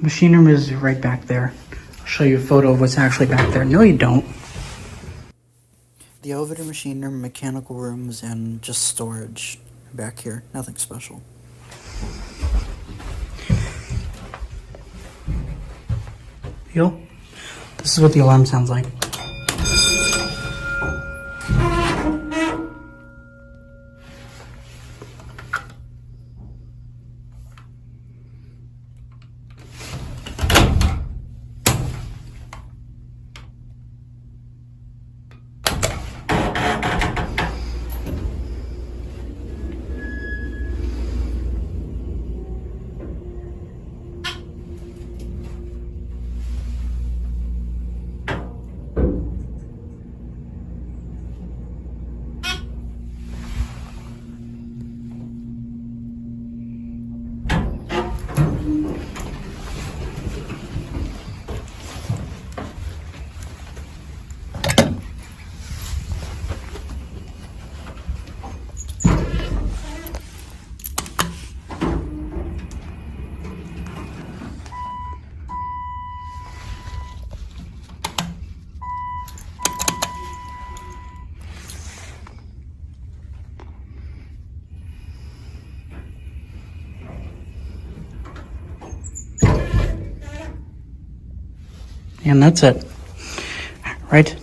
Machine room is right back there. I'll show you a photo of what's actually back there. No, you don't. The elevator, machine room, mechanical rooms, and just storage back here. Nothing special. Feel? This is what the alarm sounds like. And that's it, right?